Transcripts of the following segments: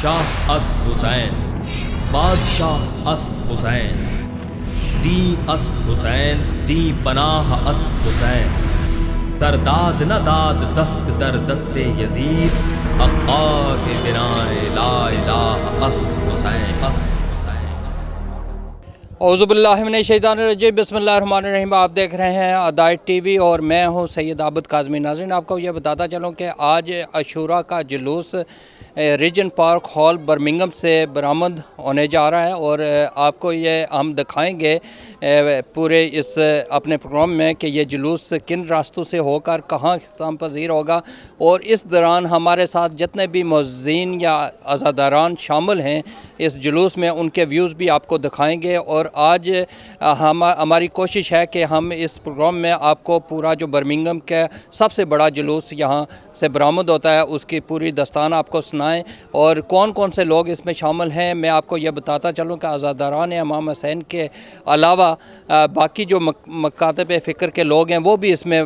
شاہ اسد حسین، بادشاہ اسد حسین، دی اسد حسین، دی پناہ اسد حسین، در داد نہ داد دست در دست یزید، حقا کے بنائے لا الہ اسد حسین۔ اعوذ باللہ من الشیطان الرجیم، بسم اللہ الرحمن الرحیم۔ آپ دیکھ رہے ہیں عدائد ٹی وی اور میں ہوں سید عابد کاظمی۔ ناظرین، آپ کو یہ بتاتا چلوں کہ آج عاشوراء کا جلوس ریجن پارک ہال برمنگھم سے برآمد ہونے جا رہا ہے، اور آپ کو یہ ہم دکھائیں گے پورے اس اپنے پروگرام میں کہ یہ جلوس کن راستوں سے ہو کر کہاں اختتام پذیر ہوگا، اور اس دوران ہمارے ساتھ جتنے بھی معززین یا عزاداران شامل ہیں اس جلوس میں، ان کے ویوز بھی آپ کو دکھائیں گے۔ اور آج ہماری کوشش ہے کہ ہم اس پروگرام میں آپ کو پورا جو برمنگھم کا سب سے بڑا جلوس یہاں سے برآمد ہوتا ہے اس کی پوری داستان آپ کو سنائیں، اور کون کون سے لوگ اس میں شامل ہیں میں آپ کو یہ بتاتا چلوں کہ عزاداران امام حسین کے علاوہ باقی جو مکاتب فکر کے لوگ ہیں وہ بھی اس میں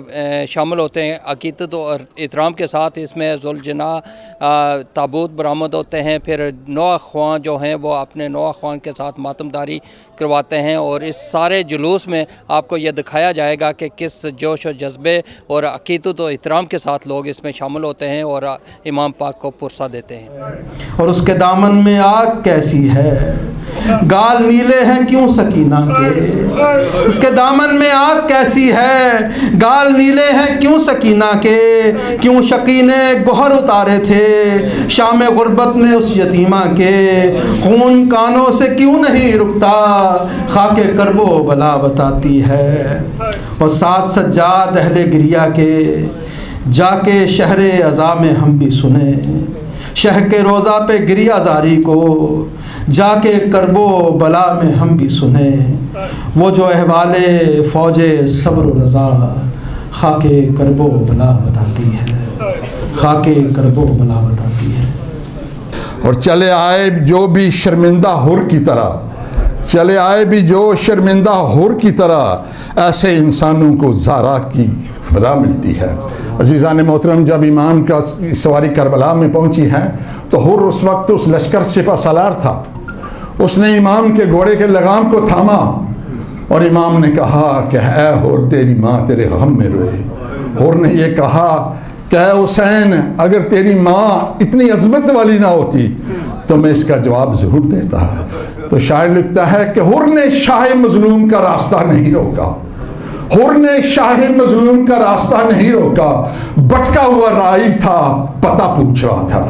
شامل ہوتے ہیں۔ عقیدت اور احترام کے ساتھ اس میں ذوالجناح تابوت برآمد ہوتے ہیں، پھر نو اخواں جو ہیں وہ اپنے نو اخواں کے ساتھ ماتمداری کرواتے ہیں، اور اس سارے جلوس میں آپ کو یہ دکھایا جائے گا کہ کس جوش و جذبے اور عقیدت و احترام کے ساتھ لوگ اس میں شامل ہوتے ہیں اور امام پاک کو پرسہ دیتے ہیں۔ اور اس کے دامن میں آگ کیسی ہے، گال نیلے ہیں کیوں سکینہ کے، اس کے دامن میں آگ کیسی ہے، گال نیلے ہیں کیوں سکینہ کے، کیوں شقی نے گوہر اتارے تھے شام غربت میں اس یتیمہ کے، خون کانوں سے کیوں نہیں رکتا خاک کرب و بلا بتاتی ہے، اور ساتھ سجاد اہل گریہ کے جا کے شہر عزا میں ہم بھی سنیں، شہ کے روضہ پہ گریہ زاری کو جا کے کرب و بلا میں ہم بھی سنیں، وہ جو احوال فوج صبر و رضا خاک کرب و بلا بتاتی ہے، خاک کرب و بلا بتاتی ہے۔ اور چلے آئے جو بھی شرمندہ حر کی طرح، چلے آئے بھی جو شرمندہ حر کی طرح، ایسے انسانوں کو زارا کی فضا ملتی ہے۔ عزیزان محترم، جب امام کا سواری کربلا میں پہنچی ہے تو حر اس وقت اس لشکر سپہ سالار تھا، اس نے امام کے گھوڑے کے لگام کو تھاما اور امام نے کہا کہ اے حر تیری ماں تیرے غم میں روئے۔ حر نے یہ کہا کہ اے حسین اگر تیری ماں اتنی عظمت والی نہ ہوتی تو میں اس کا جواب ضرور دیتا۔ تو شاعر لکھتا ہے کہ حر نے شاہ مظلوم کا راستہ نہیں روکا، حر نے شاہ مظلوم کا راستہ نہیں روکا، بھٹکا ہوا رائی تھا پتہ پوچھ رہا تھا،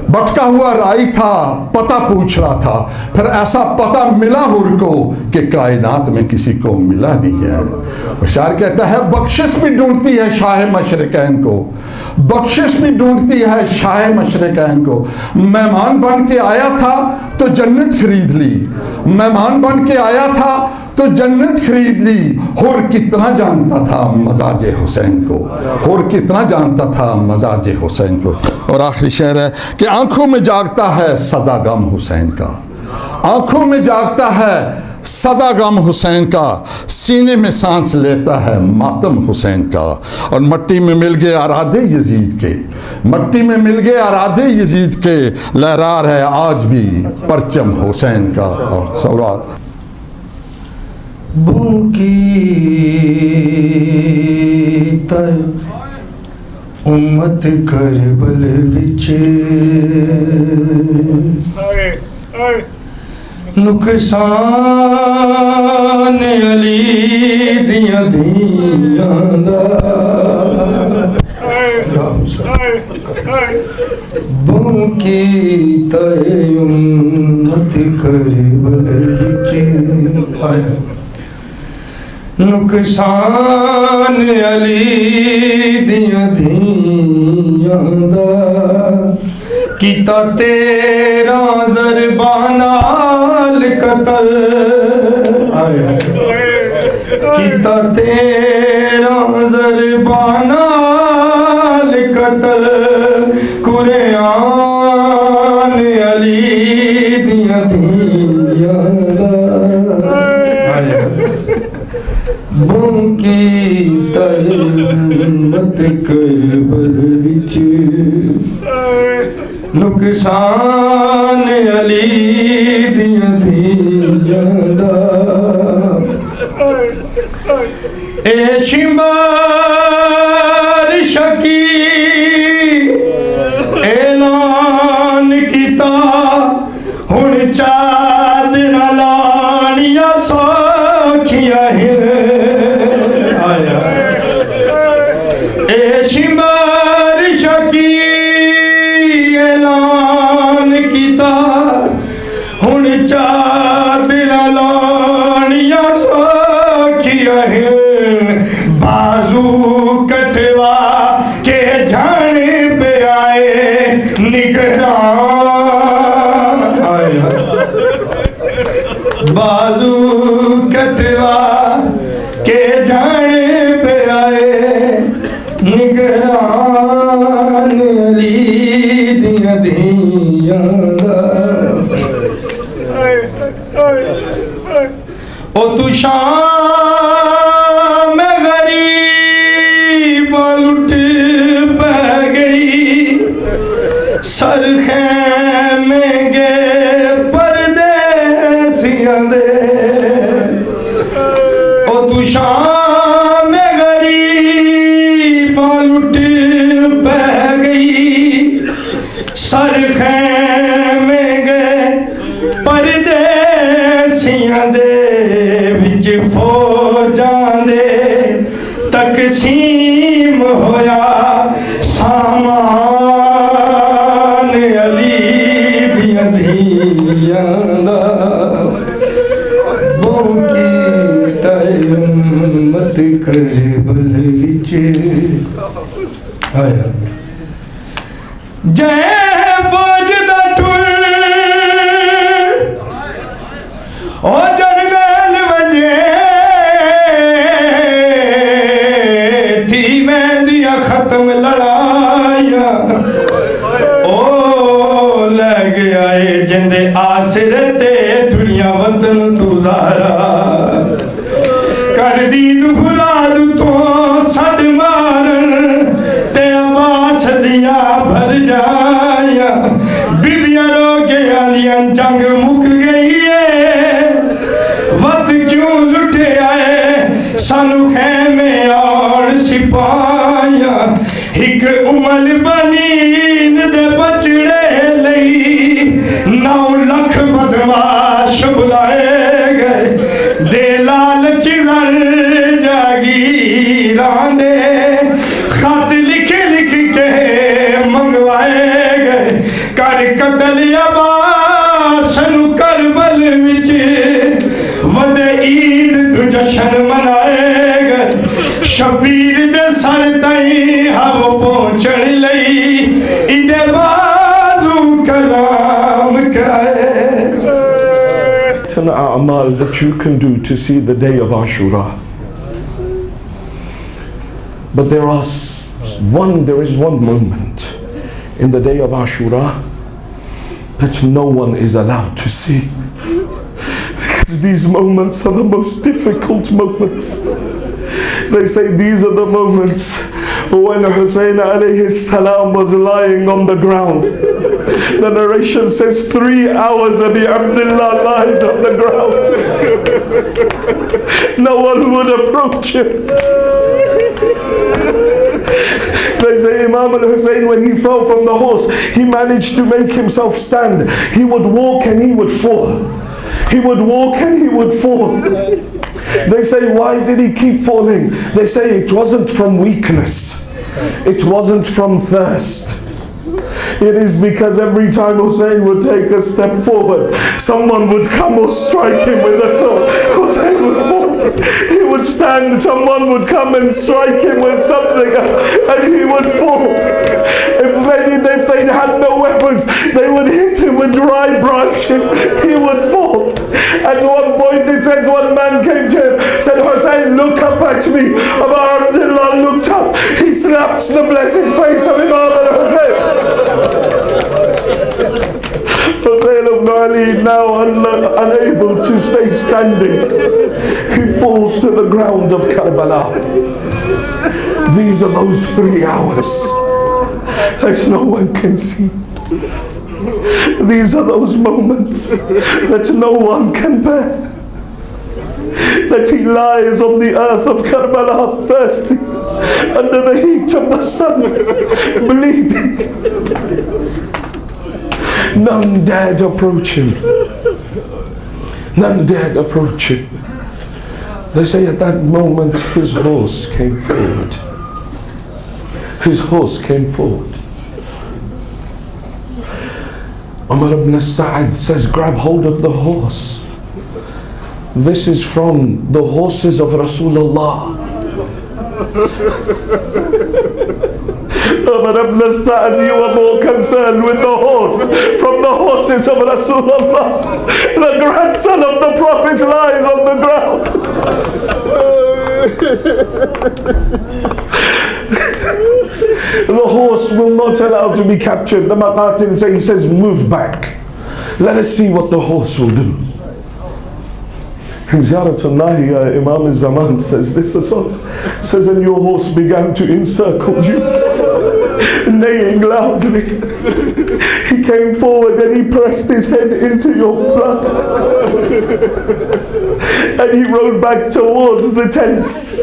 بھٹکا ہوا رائی تھا پتہ پوچھ رہا تھا، پھر ایسا پتہ ملا حر کو کہ کائنات میں کسی کو ملا نہیں ہے۔ اور شاعر کہتا ہے بخشش بھی ڈھونڈتی ہے شاہ مشرقین کو، بخشش بھی ڈھونڈتی ہے شاہ مشرقین کو، مہمان بن کے آیا تھا تو جنت خرید لی، مہمان بن کے آیا تھا تو جنت خرید لی، حر کتنا جانتا تھا مزاج حسین کو، حر کتنا جانتا تھا مزاج حسین کو۔ اور آخری شعر ہے کہ آنکھوں میں جاگتا ہے صدا غم حسین کا، آنکھوں میں جاگتا ہے صدا غم حسین کا، سینے میں سانس لیتا ہے ماتم حسین کا، اور مٹی میں مل گئے ارادے یزید کے، مٹی میں مل گئے ارادے یزید کے، لہرا ہے آج بھی پرچم حسین کا۔ اور صلوات۔ بھوکی تے امت کربل وچ نقصان علی دیاں دھیاں دا، بھوکی تے امت کربل وچ نقصان علی دیاں دھیاں دا، کیتا تیرا ضرباں نال قتل، کیتا تیرا ضرباں نال قتل، قرآن علی دیاں دھیاں دا، بھوکی تے امت کربل وچ نقصان علی دیاں دھیاں دا اے شمار شکی اعلان کیتا ہن چادر لانیاں سوکھیاں ہیں آیا اے شمار شکی اعلان کیتا ہن چادر لانیاں سوکھیاں ہیں بازو کٹوا کے جانے پہ آئے نگران آیا بازو کٹوا کے جانے پہ آئے نگران علی دیاں دھیاں دا او تو شام غریب لٹ پہ گئی سر خیمے گے پردیسیاں دے او تو شام غریب لٹ پہ گئی سر خیمے گے پردیسیاں دے وچ فوجاں دے تقسیم ہویا سامان علی دیاں دھیاں دا بونکی تیمت کربل وچ آیا جے فوج دا ٹر او جنرل وجے تھی میں دیا ختم لڑائیاں او لے گیا اے جندے آسرے تے دنیا وطن تو زہرا کر دی دفراد تو سڑ مارن تے عباس دیا بھر جایا بیبیاں رو کے آلیاں جنگ مک گئی ہے وقت کیوں لٹے آئے سانو خیمے اور سپاہیاں ایک امل بنین دے بچڑے لئی 9 لکھ بدماش بلائے گئے دے لالچ زر جاگیراں دے خط لکھ لکھ کے منگوائے گئے کر قتل عباس نو کربل وچ ود عید تو جشن منائے گئے شبیر دے سر تائیں ہاو پہنچن لئی ایدے بازو کلام کرائے A'mal that you can do to see the day of Ashura. But there is one moment in the day of Ashura that no one is allowed to see. Because these moments are the most difficult moments. They say these are the moments when Hussein alayhi salam was lying on the ground. The narration says 3 hours Abi Abdullah lied on the ground. No one would approach him. They say Imam al-Hussein, when he fell from the horse, he managed to make himself stand. He would walk and he would fall. He would walk and he would fall. They say, why did he keep falling? They say it wasn't from weakness. It wasn't from thirst. It is because every time Hussein would take a step forward, someone would come or strike him with a sword. Hussein would fall. He would stand, someone would come and strike him with something, and he would fall. If they had no weapons, they would hit him with dry branches. He would fall. At one point it says one man came to him, said, Hussein, look up at me. Abu Abdullah looked up. He slapped the blessed face of Imam al-Hussein. Hussein ibn Ali, now unable to stay standing, he falls to the ground of Karbala. These are those 3 hours that no one can see. These are those moments that no one can bear. That he lies on the earth of Karbala thirsty under the heat of the sun, bleeding. None dared approach him. None dared approach him. They say at that moment his horse came forward. His horse came forward. Umar ibn Sa'ad says, grab hold of the horse. This is from the horses of Rasulullah. Umar ibn Sa'ad, you are more concerned with the horse from the horses of Rasulullah. The grandson of the Prophet lies on the ground. The horse will not allow to be captured. The Maqatil say, he says, move back. Let us see what the horse will do. And Ziyaratullahi, Imam al-Zaman says this as well. Says, and your horse began to encircle you, neighing loudly. He came forward and he pressed his head into your blood. And he rode back towards the tents.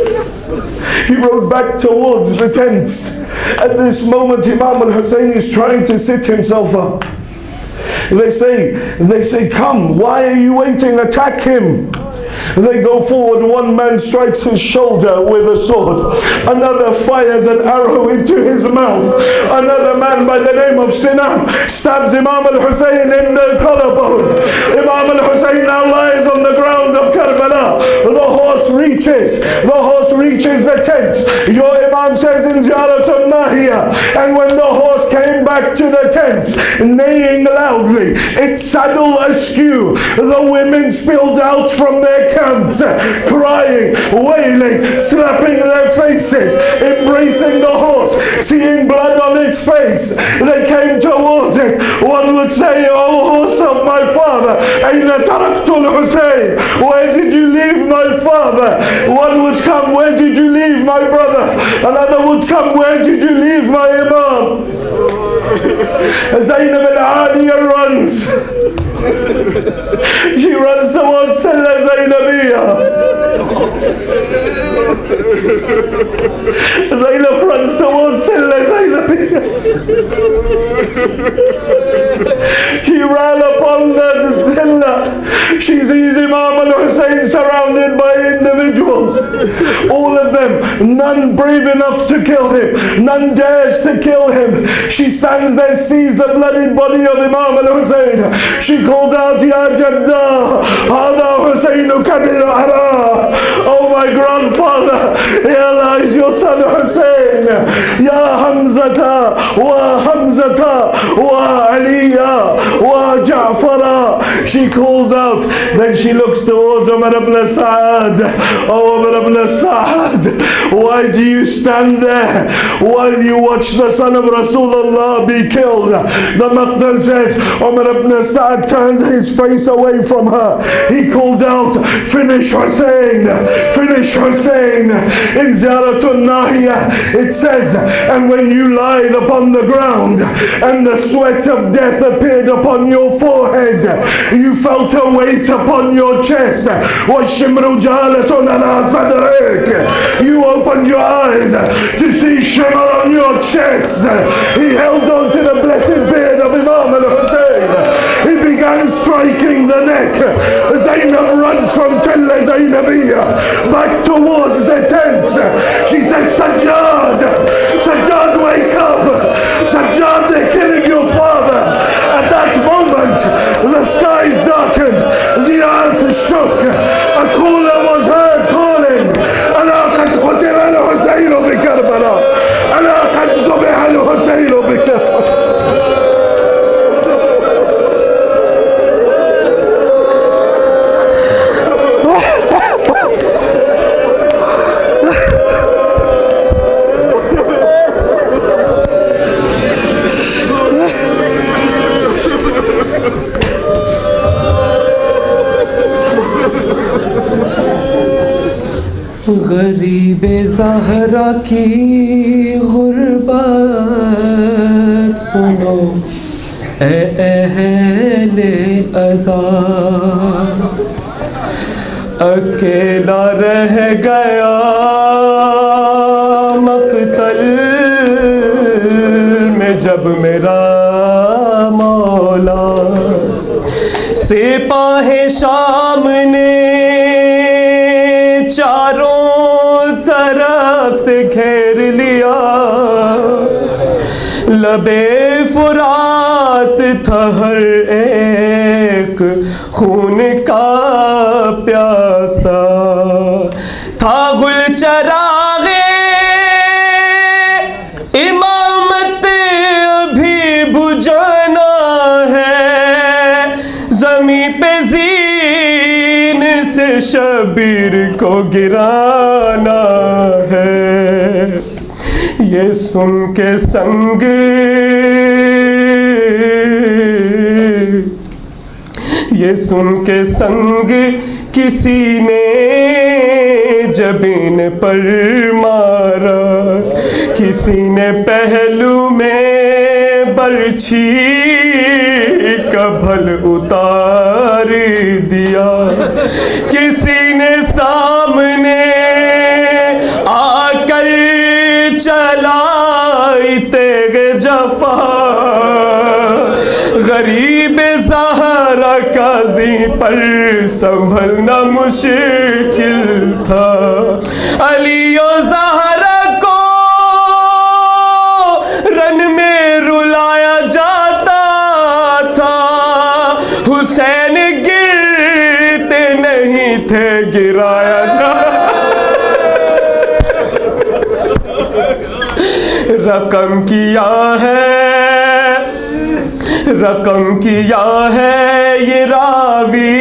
He rode back towards the tents. At this moment, Imam al-Hussein is trying to sit himself up. They say, come, why are you waiting? Attack him. They go forward, one man strikes his shoulder with a sword, another fires an arrow into his mouth, another man by the name of Sinan stabs Imam al-Hussein in the collarbone. Imam al-Hussein now lies on the ground of Karbala. The horse reaches the tent. Your Imam says in Ziyaratun Nahiyah, and when the horse came back to the tent, neighing loudly, its saddle askew, the women spilled out from their camps, crying, wailing, slapping their faces, embracing the horse, seeing blood on its face. They came towards it. One would say, oh horse of my father, Aina taraktul Hussein, where did you leave my father? One would come, where did you leave my brother? Another would come, where did you leave my Imam? Zainab al-Aliyah runs. She runs towards Tilla Zainabiyah. Zainab runs towards Tilla Zainabiyah. She ran upon the Tilla. She sees Imam al-Hussein surrounded by individuals. All of them, none brave enough to kill him. None dares to kill him. She stands there, sees the bloodied body of Imam al-Hussein. She calls out, Ya Jadda, Hada Husainuka bil-Ara. Oh my grandfather, here lies your son Hussein. Ya Hamzata, wa Hamzata, wa Aliya, wa Ja'fara. She calls out, then she looks towards Umar ibn Sa'ad. Oh Umar ibn Sa'ad, why do you stand there while you watch the son of Rasulullah be killed? The Maqdal says, Umar ibn Sa'ad turned his face away from her. He called out, finish Hussein, finish Hussein. In Ziyaratun Nahiyah it says, and when you lied upon the ground and the sweat of death appeared upon your forehead, you felt a weight upon your chest. وَالشِّمْرُ جَالَسٌ عَلَى صَدْرِكَ. You opened your eyes to see shimmer on your chest. He held on to the blessed beard of Imam al-Hussein. He began striking the neck. Zainab runs from Tilla Zainabiyah back towards the tents. She says, Sajjad, Sajjad, wake up. Sajjad, they're killing your father. At that moment, the skies darkened, the earth shook. A caller was heard calling, Ana qad qutila al-Husayn bi Karbala. Ana qad zubiha al-Husayn bi Karbala. غریب زہرا کی غربت بات سنو اے اہل عذاب، اکیلا رہ گیا مقتل میں جب میرا مولا، سپاہ شام نے چاروں طرف سے گھیر لیا، لبے فرات تھا ہر ایک خون کا پیاسا، تھا گل چراغ امامت ابھی بجھانا ہے، زمین پہ زین سے شبیر کو گرانا ہے، یہ سن کے سنگ یہ سن کے سنگ کسی نے جبین پر مارا، کسی نے پہلو میں برچھی کا بھل اتار دیا، کسی نے سامنے آ کر چلائی تیغ جفا، غریب زہرا قاضی پر سنبھلنا مشکل تھا، علی و زہرا کو رن میں رلایا جاتا تھا، حسین گرتے نہیں تھے گرایا جاتا، رقم کیا ہے یہ راوی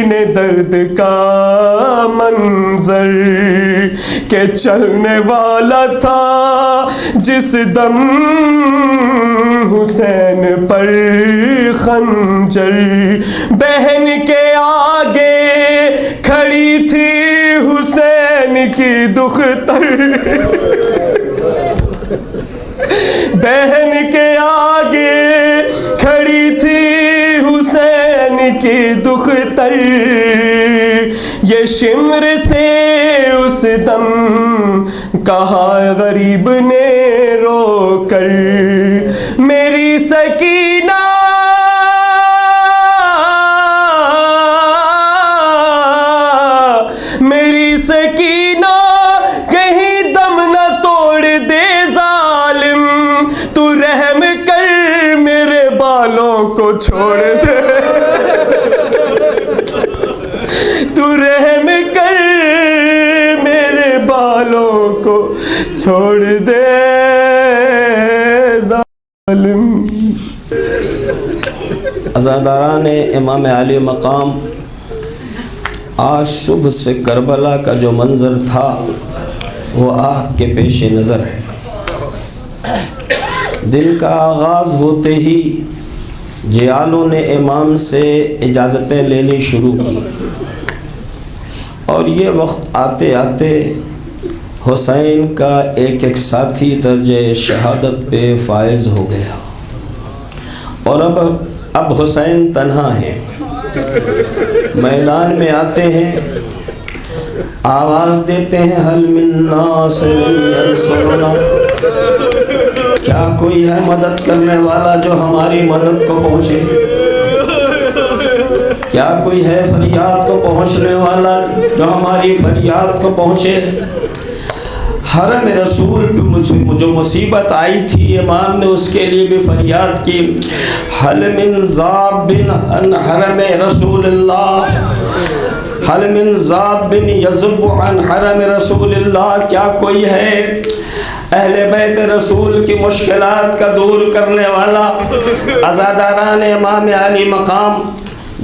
نے درد کا منظر، کہ چلنے والا تھا جس دم حسین پر خنجر، بہن کے آگے کھڑی تھی حسین کی دختر، بہن کے آگے کھڑی تھی حسین کی دختر، یہ شمر سے اس دم کہا غریب نے رو کر، میری سکینہ میری سکینہ کہیں دم نہ توڑ دے ظالم، تو رحم کر میرے بالوں کو چھوڑ دے، تو رحم کر میرے بالوں کو چھوڑ دے ظالم۔ عزاداران امام علی مقام، آج صبح سے کربلا کا جو منظر تھا وہ آپ کے پیش نظر ہے۔ دن کا آغاز ہوتے ہی جیالوں نے امام سے اجازتیں لینی شروع کی، اور یہ وقت آتے آتے حسین کا ایک ایک ساتھی درجہ شہادت پہ فائز ہو گیا، اور اب حسین تنہا ہیں، میدان میں آتے ہیں، آواز دیتے ہیں حل من ناصر ینصرنا، کیا کوئی ہے مدد کرنے والا جو ہماری مدد کو پہنچے، کیا کوئی ہے فریاد کو پہنچنے والا جو ہماری فریاد کو پہنچے۔ حرم رسول پہ جو مصیبت آئی تھی امام نے اس کے لیے بھی فریاد کی، حل من ذاب عن حرم رسول اللہ، حل من ذاب یذب عن حرم رسول اللہ، کیا کوئی ہے اہل بیت رسول کی مشکلات کا دور کرنے والا۔ عزاداران امام علی مقام،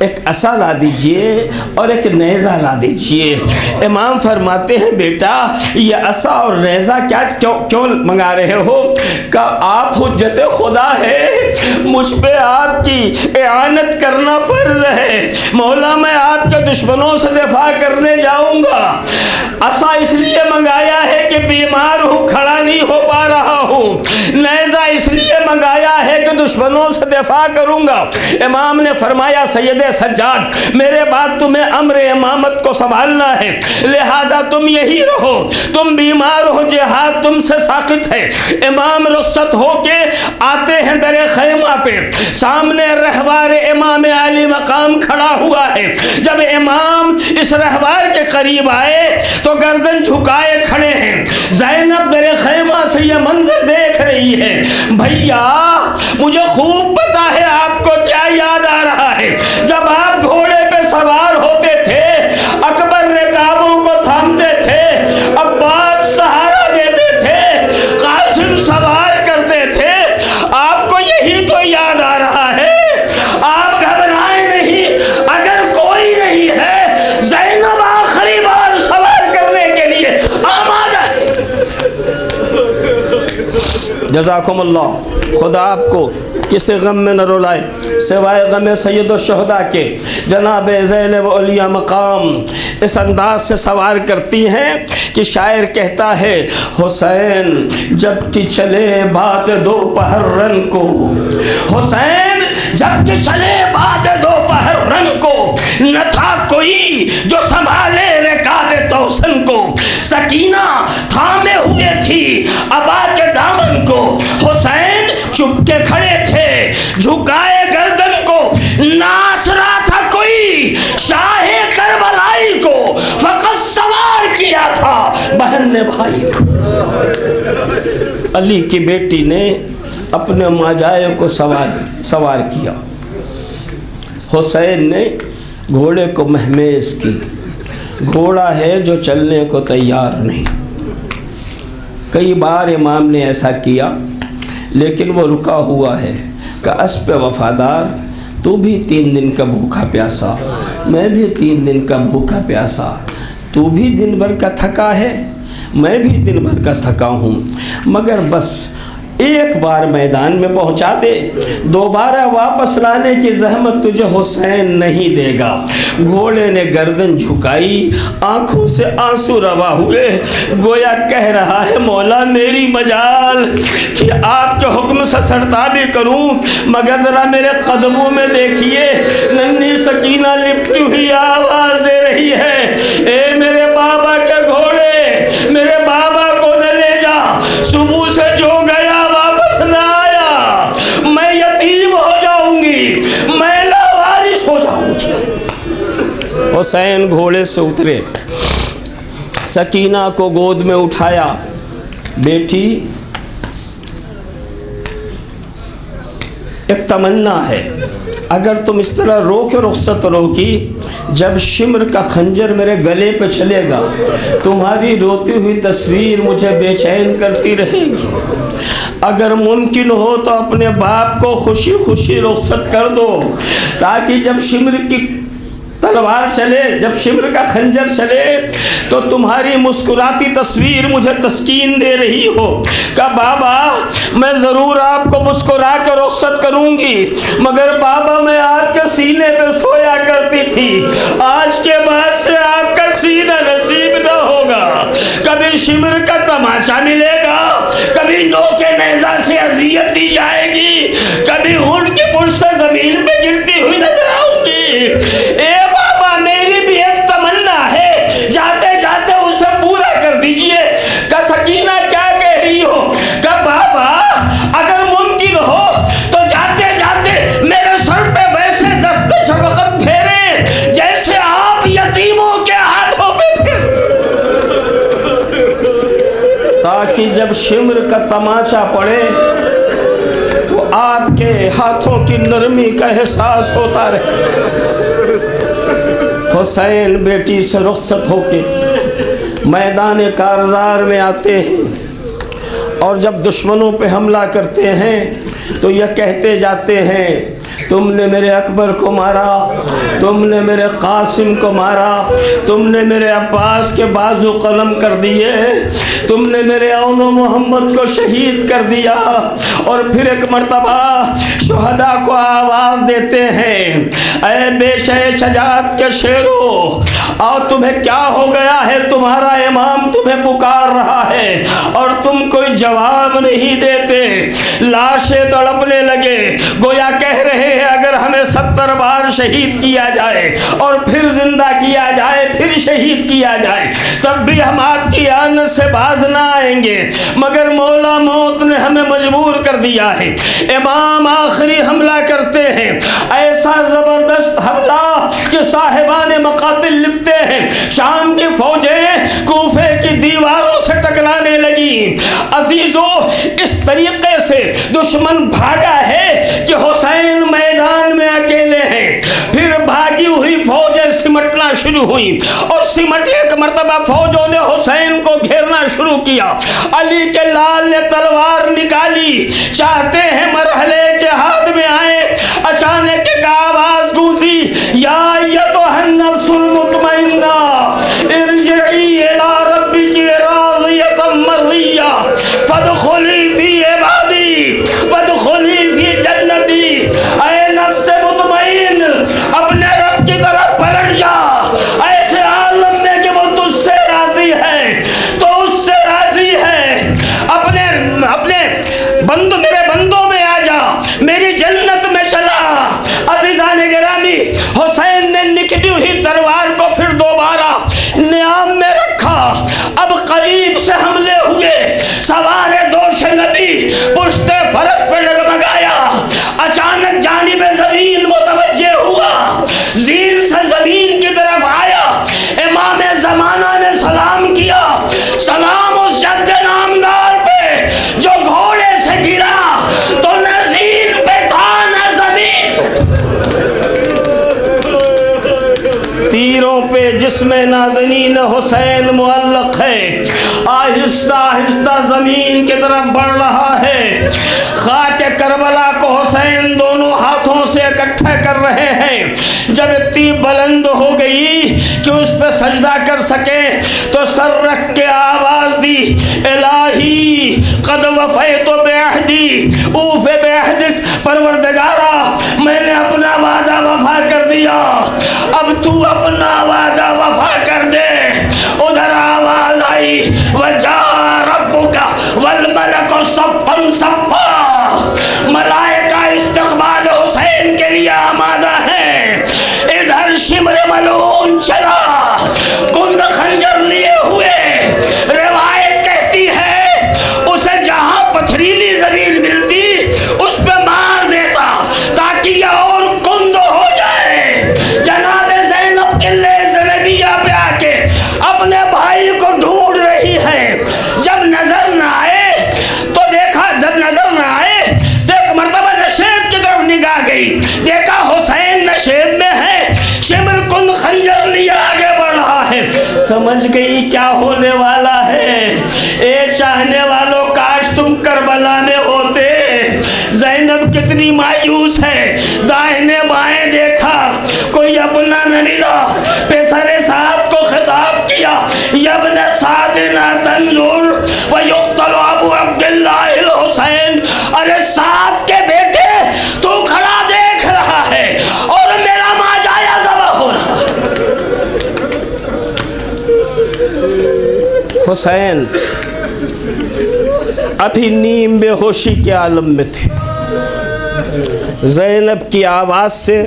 ایک عصا لا دیجئے اور ایک نیزہ لا دیجئے۔ امام فرماتے ہیں بیٹا یہ عصا اور نیزہ کیوں منگا رہے ہو؟ کہ آپ حجت خدا ہے، مجھ پہ آپ کی اعانت کرنا فرض ہے، مولا میں آپ کے دشمنوں سے دفاع کرنے جاؤں گا۔ عصا اس لیے منگایا ہے کہ بیمار ہوں، کھڑا نہیں ہو پا رہا ہوں۔ نیزہ اس لیے منگایا ہے کہ دشمنوں سے دفاع کروں گا۔ امام نے فرمایا سید سجاد میرے بعد تمہیں امر امامت کو سنبھالنا ہے، لہذا تم یہی رہو، تم بیمار ہو، جہاد تم سے ساقط ہے۔ امام رخصت ہو کے آتے ہیں در خیمہ پہ، سامنے رہوار امام علی مقام کھڑا ہوا ہے۔ جب امام اس رہوار کے قریب آئے تو گردن جھکائے کھڑے ہیں۔ زینب در خیمہ سے یہ منظر دیکھ رہی ہے۔ بھیا مجھے خوب پتا ہے آپ کو کیا یاد آ رہا ہے، جب آپ گھوڑے پہ سوار ہوتے تھے، اکبر رکابوں کو تھامتے تھے، عباس سہارا دیتے تھے، قاسم سوار کرتے تھے، آپ کو یہی تو یاد آ رہا ہے۔ آپ گھبرائیں نہیں، اگر کوئی نہیں ہے زینب آخری بار سوار کرنے کے لیے آمادہ ہے۔ جزاکم اللہ، خدا آپ کو کسی غم میں نہ رولائے سوائے غم سید الشہداء کے۔ جناب زینب علیہ مقام اس انداز سے سوار کرتی ہیں کہ شاعر کہتا ہے حسین جب کہ چلے بعد دوپہر رن کو، حسین جب کہ چلے بعد دوپہر رن کو، نہ تھا کوئی جو سنبھالے رکاب توسن کو، سکینہ تھامے ہوئے تھی ابا کے دامن کو، حسین چپ کے کھڑے تھے جھکائے گردن کو، ناس رہا تھا کوئی شاہ کربلائی کو، فقط سوار کیا تھا بہن نے بھائی کو۔ علی کی بیٹی نے اپنے ماجائے کو سوار کیا، حسین نے گھوڑے کو مہمیز کی۔ گھوڑا ہے جو چلنے کو تیار نہیں۔ کئی بار امام نے ایسا کیا لیکن وہ رکا ہوا ہے کہ اسب وفادار تو بھی 3 دن کا بھوکا پیاسا، میں بھی 3 دن کا بھوکا پیاسا، تو بھی دن بھر کا تھکا ہے، میں بھی دن بھر کا تھکا ہوں، مگر بس ایک بار میدان میں پہنچا دے، دوبارہ واپس لانے کی زحمت تجھے حسین نہیں دے گا۔ گھوڑے نے گردن جھکائی، آنکھوں سے آنسو روا ہوئے، گویا کہہ رہا ہے مولا میری مجال کہ آپ کے حکم سے سرتابی کروں، مگر ذرا میرے قدموں میں دیکھیے ننھی سکینہ لپٹی ہوئی آواز دے رہی ہے، اے میرے بابا کے گھوڑے، میرے بابا کو نہ لے جا، صبح سے جو گیا واپس نہ آیا، میں یتیم ہو جاؤں گی، میں لاوارث ہو جاؤں گی۔ حسین گھوڑے سے اترے، سکینہ کو گود میں اٹھایا، بیٹی ایک تمنا ہے، اگر تم اس طرح رو کے رخصت روکی، جب شمر کا خنجر میرے گلے پہ چلے گا تمہاری روتی ہوئی تصویر مجھے بے چین کرتی رہے گی، اگر ممکن ہو تو اپنے باپ کو خوشی خوشی رخصت کر دو، تاکہ جب شمر کی تلوار چلے، جب شمر کا خنجر چلے تو تمہاری مسکراتی تصویر مجھے تسکین دے رہی ہو کہ بابا میں ضرور آپ کو مسکرا کے رخصت کروں گی، مگر بابا میں آپ کے سینے پہ سویا کرتی تھی، آج کے بعد سے آپ کا سینہ نصیب نہ ہوگا، کبھی شمر کا تماشا ملے گا، کبھی نوک نیزہ سے اذیت دی جائے گی، کبھی اونٹ کی پشت سے زمین پہ گرتی ہوئی نظر آؤں گی۔ اے بابا میری بھی ایک تمنا ہے، جاتے جاتے اسے پورا کر دیجئے۔ کہ سکینہ کیا کہہ رہی ہو؟ کہ بابا اگر ممکن ہو تو جاتے جاتے میرے سر پہ ویسے دست شفقت پھیرے جیسے آپ یتیموں کے ہاتھوں پہ پھیرتے، تاکہ جب شمر کا تماچا پڑے تو آپ کے ہاتھوں کی نرمی کا احساس ہوتا رہے۔ حسین بیٹی سے رخصت ہو کے میدان کارزار میں آتے ہیں، اور جب دشمنوں پہ حملہ کرتے ہیں تو یہ کہتے جاتے ہیں تم نے میرے اکبر کو مارا، تم نے میرے قاسم کو مارا، تم نے میرے عباس کے بازو قلم کر دیے، تم نے میرے اون و محمد کو شہید کر دیا۔ اور پھر ایک مرتبہ شہداء کو آواز دیتے ہیں، اے بے شجاعت کے شیرو، اور تمہیں کیا ہو گیا ہے؟ تمہارا امام تمہیں پکار رہا ہے اور تم کوئی جواب نہیں دیتے۔ لاشیں تڑپنے لگے، گویا کہہ رہے ہیں اگر ہمیں 70 بار شہید کیا جائے اور پھر زندہ کیا جائے، پھر شہید کیا جائے، تب بھی ہم آپ کی آنت سے باز نہ آئیں گے، مگر مولا موت نے ہمیں مجبور کر دیا ہے۔ امام آخری حملہ کرتے ہیں، ایسا زبردست حملہ کہ صاحبان مقاتل لکھتے ہیں شام کی فوجیں کوفے کی دیواروں سے ٹکرانے لگی۔ عزیزو، اس طریقے سے دشمن بھاگا ہے کہ حسین میدان میں اکیلے ہیں۔ پھر بھاگی ہوئی فوجیں سمٹنا شروع ہوئی اور سمٹ ایک مرتبہ فوجوں نے حسین کو گھیرنا شروع کیا۔ علی کے لال نے تلوار نکالی، چاہتے ہیں مرحلے جہاد میں آئے۔ اچانک ایک آواز گونجی، یا ایتھا النفس المطمئنہ ارجعی الی ربک راضیۃ مرضیہ فادخلی فی عبادی وادخلی فی جنتی۔ اے نفس مطمئن، اپنے رب کی طرف پلٹ جا، ایسے عالم میں کہ وہ تجھ سے راضی ہے تو اس سے راضی ہے۔ اپنے میرے بندوں میں آ جا، میری جنت میں چلا۔ عزیزان گرامی، حسین نے نکلی ہوئی تلوار کو پھر دوبارہ نیام میں رکھا۔ اب قریب سے حملے ہوئے، سوار دوش نبی پشت فرس پہ ڈگمگایا۔ اچانک جانب زمین متوجہ ہوا، زین سے زمین کی طرف آیا۔ امام زمانہ نے سلام کیا، سلام اس جد نامدار پہ جو گھوڑے سے گرا تو نہ زین پہ تھا نہ زمین پہ تھا۔ تیروں پہ جسم نازنین حسین معلق ہے، آہستہ آہستہ زمین کی طرف بڑھ رہا ہے۔ خاک کربلا کو حسین دونوں ہاتھوں سے اکٹھا کر رہے ہیں۔ جب اتنی بلند ہو گئی کہ اس پہ سجدہ کر سکے تو سر رکھ کے آواز دی، الہی قد وفیت بعہدی اوف بعہدک۔ پروردگارا، میں نے اپنا وعدہ وفا کر دیا، اب تو اپنا وعدہ وفا کر دے۔ ادھر آواز آئی، وجاء ربک والملک صفا صفا۔ ملائکہ استقبال حسین کے لیے آمادہ ہیں۔ ادھر شمر ملعون چلا، کند خنجر لیے ہوئے۔ روایت کہتی ہے اسے جہاں پتھریلی زمین ملتی اس پہ مار دیتا تاکہ یہ اور کند ہو جائے۔ جناب زینب قلعہ زینبیہ پہ آ کے اپنے بھائی کو ڈھونڈ رہی ہے۔ جب نظر نہ آئے تو دیکھا، جب نظر نہ آئے تو ایک مرتبہ نشیب کی طرف نگاہ گئی، دیکھا حسین نشیب میں ہے، شمر کند خنجر لیا آگے بڑھ رہا ہے۔ سمجھ گئی کیا ہونے والا ہے۔ اے چاہنے والوں، کاش تم کربلا میں ہوتے۔ زینب کتنی مایوس ہے، دائیں بائیں دیکھا، کوئی اپنا نہ ملا۔ پیسر سعد کو خطاب کیا، یبن سعد لا تنظر ویقتل ابو عبداللہ الحسین۔ ارے سعد کے بیٹے، تو کھڑا دیکھ رہا ہے اور میرا ماجایا ذبح ہو رہا ہے۔ حسین ابھی نیم بے ہوشی کے عالم میں تھے۔ زینب کی آواز سے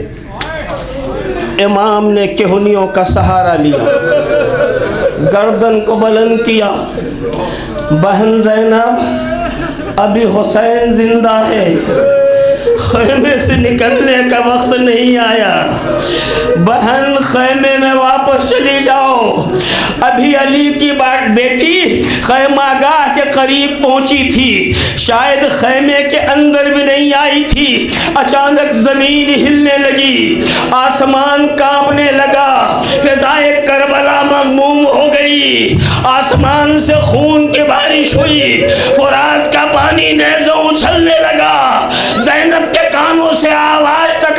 امام نے کہنیوں کا سہارا لیا، گردن کو بلند کیا، بہن زینب ابھی حسین زندہ ہے، خیمے سے نکلنے کا وقت نہیں آیا، بہن خیمے میں واپس چلی جاؤ۔ ابھی علی کی بیٹی خیمہ گاہ کے قریب پہنچی تھی، شاید خیمے کے اندر بھی نہیں آئی تھی۔ اچانک زمین ہلنے لگی، آسمان کانپنے لگا، فضائے کربلا مغموم ہو گئی، آسمان سے خون کی بارش ہوئی، فرات کا پانی نیزوں اچھلنے لگا۔ زینب کے کانوں سے آواز تک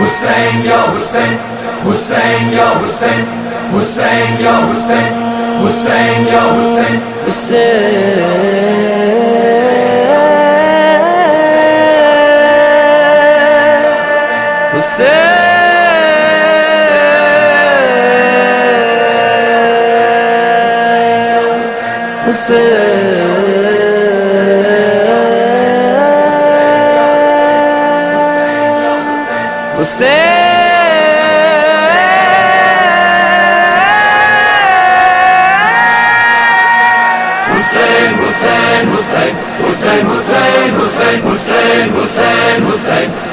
Hussein ya Hussein, Hussein ya Hussein, Hussein ya Hussein, Hussein ya Hussein, Hussein, Hussein, Hussein, Hussein, Hussein, Hussein, Hussein, Hussein, Hussein,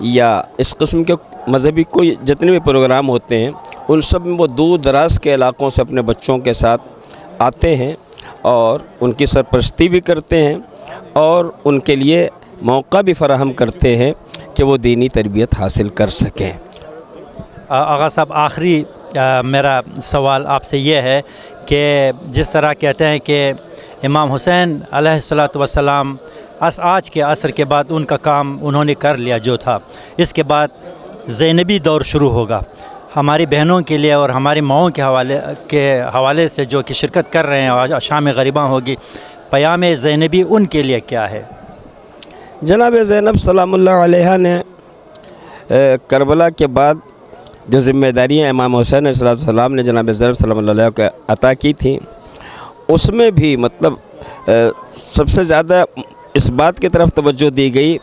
یا اس قسم کے مذہبی کوئی جتنے بھی پروگرام ہوتے ہیں ان سب میں وہ دور دراز کے علاقوں سے اپنے بچوں کے ساتھ آتے ہیں اور ان کی سرپرستی بھی کرتے ہیں اور ان کے لیے موقع بھی فراہم کرتے ہیں کہ وہ دینی تربیت حاصل کر سکیں۔ آغا صاحب، آخری میرا سوال آپ سے یہ ہے کہ جس طرح کہتے ہیں کہ امام حسین علیہ الصلوۃ والسلام آج کے عصر کے بعد ان کا کام انہوں نے کر لیا جو تھا، اس کے بعد زینبی دور شروع ہوگا۔ ہماری بہنوں کے لیے اور ہماری ماؤں کے حوالے سے جو کہ شرکت کر رہے ہیں، آج شام غریباں ہوگی، پیام زینبی ان کے لیے کیا ہے؟ جناب زینب سلام اللہ علیہ نے کربلا کے بعد جو ذمہ داریاں امام حسین علیہ السلام نے جناب زینب سلام اللہ علیہ کو عطا کی تھیں، اس میں بھی مطلب سب سے زیادہ اس بات کی طرف توجہ دی گئی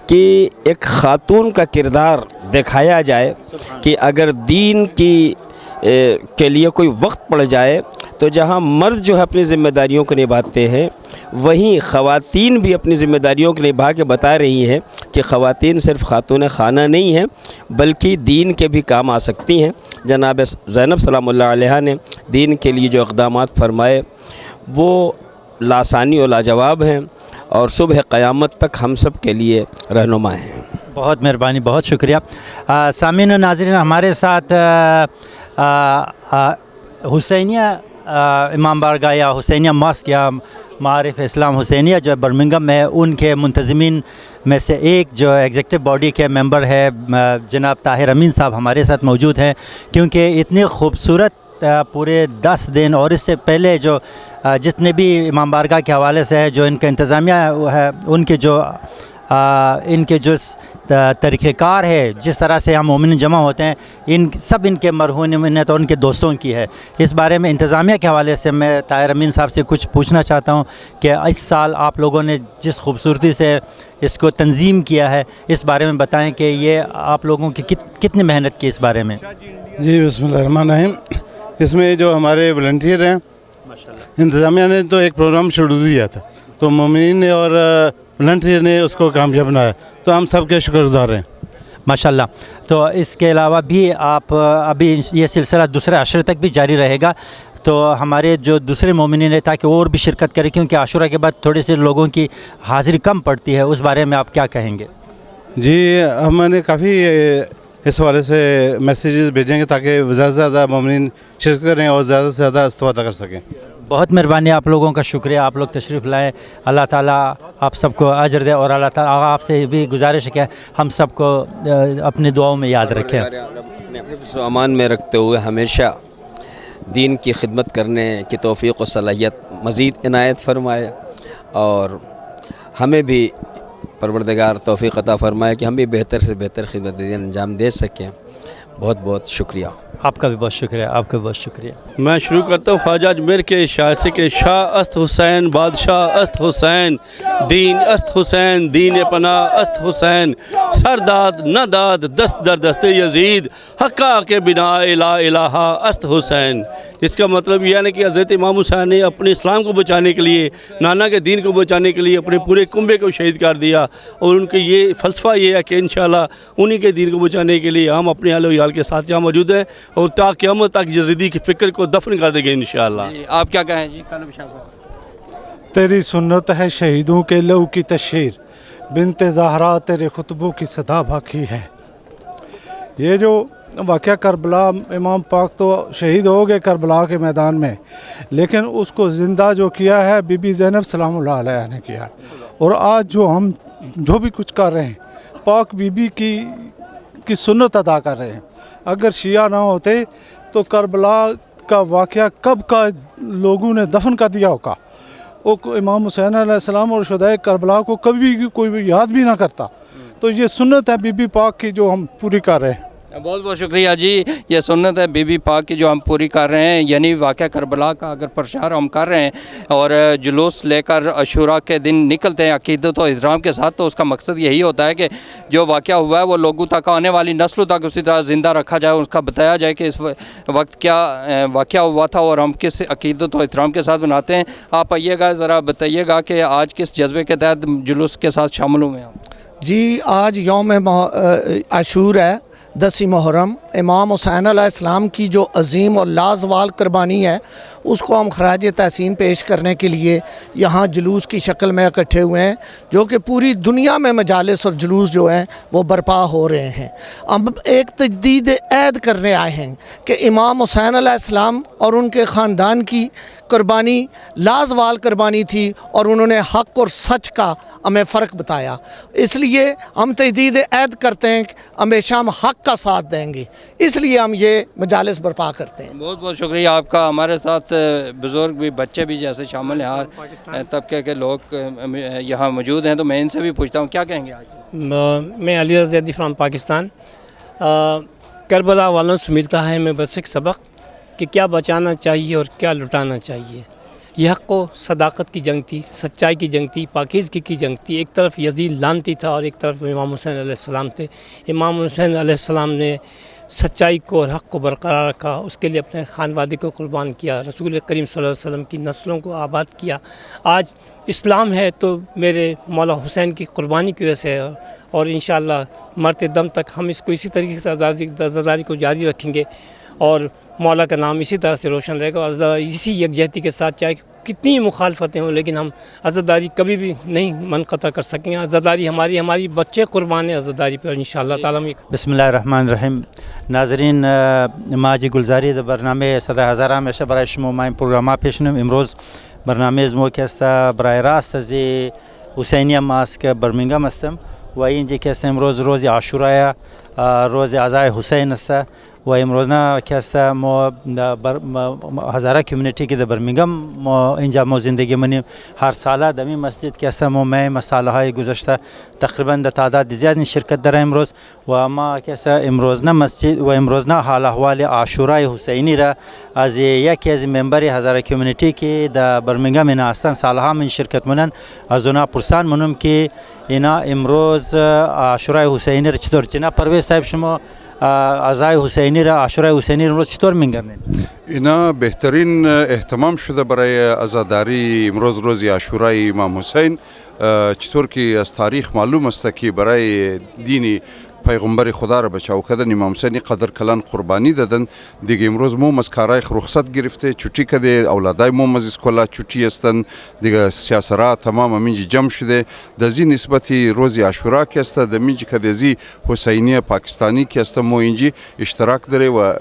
کہ ایک خاتون کا کردار دکھایا جائے کہ اگر دین کے لیے کوئی وقت پڑ جائے تو جہاں مرد جو ہے اپنی ذمہ داریوں کو نبھاتے ہیں، وہیں خواتین بھی اپنی ذمہ داریوں کو نبھا کے بتا رہی ہیں کہ خواتین صرف خاتون خانہ نہیں ہیں بلکہ دین کے بھی کام آ سکتی ہیں۔ جناب زینب سلام اللہ علیہ نے دین کے لیے جو اقدامات فرمائے وہ لاسانی و لاجواب ہیں اور صبح قیامت تک ہم سب کے لیے رہنما ہیں۔ بہت مہربانی، بہت شکریہ۔ سامعین و ناظرین، ہمارے ساتھ حسینیہ امام بارگاہ یا حسینیہ ماسک یا معارف اسلام حسینیہ جو برمنگم میں ان کے منتظمین میں سے ایک جو ایگزیکٹو باڈی کے ممبر ہے جناب طاہر امین صاحب ہمارے ساتھ موجود ہیں، کیونکہ اتنی خوبصورت پورے 10 دن اور اس سے پہلے جو جتنے بھی امام بارگاہ کے حوالے سے ہے، جو ان کا انتظامیہ ہے، ان کے جو طریقہ کار ہے، جس طرح سے ہم مومن جمع ہوتے ہیں، ان کے مرہون منت اور ان کے دوستوں کی ہے۔ اس بارے میں انتظامیہ کے حوالے سے میں طاہر امین صاحب سے کچھ پوچھنا چاہتا ہوں کہ اس سال آپ لوگوں نے جس خوبصورتی سے اس کو تنظیم کیا ہے، اس بارے میں بتائیں کہ یہ آپ لوگوں کی کتنی محنت کی اس بارے میں؟ جی بسم اللہ الرحمن الرحیم۔ اس میں جو ہمارے والنٹیئر ہیں، انتظامیہ نے تو ایک پروگرام شروع دیا تھا، تو مومنین نے اور والنٹیئر نے اس کو کامیاب بنایا، تو ہم سب کے شکر گزار ہیں ماشاءاللہ۔ تو اس کے علاوہ بھی آپ ابھی یہ سلسلہ دوسرے عشرے تک بھی جاری رہے گا، تو ہمارے جو دوسرے مومنین ہیں تاکہ اور بھی شرکت کریں، کیونکہ عاشورہ کے بعد تھوڑے سے لوگوں کی حاضری کم پڑتی ہے، اس بارے میں آپ کیا کہیں گے؟ جی ہم نے کافی اس حوالے سے میسیجز بھیجیں گے تاکہ زیادہ سے زیادہ مومنین شرکت کریں اور زیادہ سے زیادہ استفادہ کر سکیں۔ بہت مہربانی، آپ لوگوں کا شکریہ، آپ لوگ تشریف لائیں، اللہ تعالیٰ آپ سب کو اجر دے، اور اللہ تعالیٰ آپ سے بھی گزارش ہے کہ ہم سب کو اپنی دعاؤں میں یاد رکھیں۔ اپنے حفظ و امان میں رکھتے ہوئے ہمیشہ دین کی خدمت کرنے کی توفیق و صلاحیت مزید عنایت فرمائے، اور ہمیں بھی پروردگار توفیق عطا فرمائے کہ ہم بھی بہتر سے بہتر خدمت انجام دے سکیں۔ بہت بہت شکریہ۔ آپ کا بھی بہت شکریہ، آپ کا بھی بہت شکریہ۔ میں شروع کرتا ہوں خواجہ اجمیر کے شاعر سے کہ شاہ است حسین، بادشاہ است حسین، دین است حسین، دین پناہ است حسین، سرداد نہ داد دست در دست یزید، حقا کے بنا لا الہ است حسین۔ اس کا مطلب یہ ہے کہ حضرت امام حسین نے اپنے اسلام کو بچانے کے لیے، نانا کے دین کو بچانے کے لیے اپنے پورے کنبے کو شہید کر دیا، اور ان کے یہ فلسفہ یہ ہے کہ انشاءاللہ انہی کے دین کو بچانے کے لیے ہم اپنے اہل و عیال کے ساتھ یہاں موجود ہیں، اور تا قیامت تک یزیدی کی فکر کو دفن کر دیں گے انشاءاللہ۔ آپ کیا کہیں جی؟ کالم شاہ صاحب۔ تیری سنت ہے شہیدوں کے لہو کی تشہیر، بنت زہرا تیرے خطبوں کی صدا باقی ہے۔ یہ جو واقعہ کربلا، امام پاک تو شہید ہو گئے کربلا کے میدان میں، لیکن اس کو زندہ جو کیا ہے بی بی زینب سلام اللہ علیہ نے کیا ہے، اور آج جو ہم جو بھی کچھ کر رہے ہیں پاک بی بی کی سنت ادا کر رہے ہیں۔ اگر شیعہ نہ ہوتے تو کربلا کا واقعہ کب کا لوگوں نے دفن کر دیا ہوگا۔ وہ امام حسین علیہ السلام اور شہدائے کربلا کو کبھی کوئی یاد بھی نہ کرتا، تو یہ سنت ہے بی بی پاک کی جو ہم پوری کر رہے ہیں۔ بہت بہت شکریہ جی، یہ سنت ہے بی بی پاک کی جو ہم پوری کر رہے ہیں، یعنی واقعہ کربلا کا اگر پرچار ہم کر رہے ہیں اور جلوس لے کر عاشورہ کے دن نکلتے ہیں عقیدت و احترام کے ساتھ، تو اس کا مقصد یہی ہوتا ہے کہ جو واقعہ ہوا ہے وہ لوگوں تک، آنے والی نسلوں تک اسی طرح زندہ رکھا جائے، اس کا بتایا جائے کہ اس وقت کیا واقعہ ہوا تھا اور ہم کس عقیدت و احترام کے ساتھ مناتے ہیں۔ آپ آئیے گا، ذرا بتائیے گا کہ آج کس جذبے کے تحت جلوس کے ساتھ شامل ہوئے ہیں؟ جی آج یوم عاشور ہے 10 محرم. امام حسین علیہ السلام کی جو عظیم اور لازوال قربانی ہے اس کو ہم خراج تحسین پیش کرنے کے لیے یہاں جلوس کی شکل میں اکٹھے ہوئے ہیں، جو کہ پوری دنیا میں مجالس اور جلوس جو ہیں وہ برپا ہو رہے ہیں. ہم ایک تجدید عہد کرنے آئے ہیں کہ امام حسین علیہ السلام اور ان کے خاندان کی قربانی لازوال قربانی تھی اور انہوں نے حق اور سچ کا ہمیں فرق بتایا. اس لیے ہم تجدید عہد کرتے ہیں کہ ہمیشہ ہم حق کا ساتھ دیں گے، اس لیے ہم یہ مجالس برپا کرتے ہیں. بہت بہت شکریہ آپ کا. ہمارے ساتھ بزرگ بھی بچے بھی جیسے شامل ہیں، ہر طبقے کے لوگ یہاں موجود ہیں، تو میں ان سے بھی پوچھتا ہوں کیا کہیں گے آج. میں علی رضا زیدی فرام پاکستان. کربلا والوں سے ملتا ہے ہمیں بس ایک سبق کہ کیا بچانا چاہیے اور کیا لٹانا چاہیے. یہ حق و صداقت کی جنگ تھی، سچائی کی جنگ تھی، پاکیزگی کی جنگ تھی. ایک طرف یزید لعنتی تھا اور ایک طرف امام حسین علیہ السلام تھے. امام حسین علیہ السلام نے سچائی کو اور حق کو برقرار رکھا، اس کے لیے اپنے خانوادے کو قربان کیا، رسول کریم صلی اللہ علیہ وسلم کی نسلوں کو آباد کیا. آج اسلام ہے تو میرے مولا حسین کی قربانی کی وجہ سے، اور انشاءاللہ مرتے دم تک ہم اس کو اسی طریقے سے عزاداری کو جاری رکھیں گے اور مولا کا نام اسی طرح سے روشن رہے گا. اسی یکجہتی کے ساتھ چاہے کتنی مخالفتیں ہوں لیکن ہم عزاداری کبھی بھی نہیں منقطع کر سکیں گے. عزاداری ہماری بچے قربان ہیں عزاداری پر انشاءاللہ تعالی. بسم اللہ الرحمن الرحیم. ناظرین ماجی گلزاری برنامه صدای هزار همیشه برای شما ما این پروگرام پیش کنیم. امروز برنامه از ما که است برای راست از حسینی ماست که برمنگام هستم و اینجا که است امروز روز عاشورا، روز عزای حسین است و امروز نه که است ما هزاره کمیونیتی که در برمنگام ما اینجا ما زندگی منیم. هر ساله در این مسجد که است ما مسائل های گذشته تقریبا در تعداد زیادی شرکت داریم امروز و ما که است امروز نه مسجد و امروز نه حال احوال عاشورای حسینی را از یکی از ممبر هزاره کمیونیتی که در برمنگام اینا هستند سالها من شرکت منن از اونا پرسان منم که اینا امروز عاشورای حسینی را چطور. جناب پرویز صاحب شما عزای حسینی را عاشورای حسینی امروز چطور می‌گردید؟ اینا بهترین اهتمام شده برای عزاداری امروز روز عاشورای امام حسین. چطور که از تاریخ معلوم است که برای دین پیغمبر خدا را بچاو کردن امام حسین قدر کلان قربانی دادن. دیگه امروز مو از کارای رخصت گرفته چوٹی کده، اولادای مو از اسکولا چوٹی هستن، دیگه سیاسرا تمام منجی جمع شده. دزی نسبتی روز عاشورا که است د منجی کده زی حسینی پاکستانی که است مو اینجی اشتراک داره و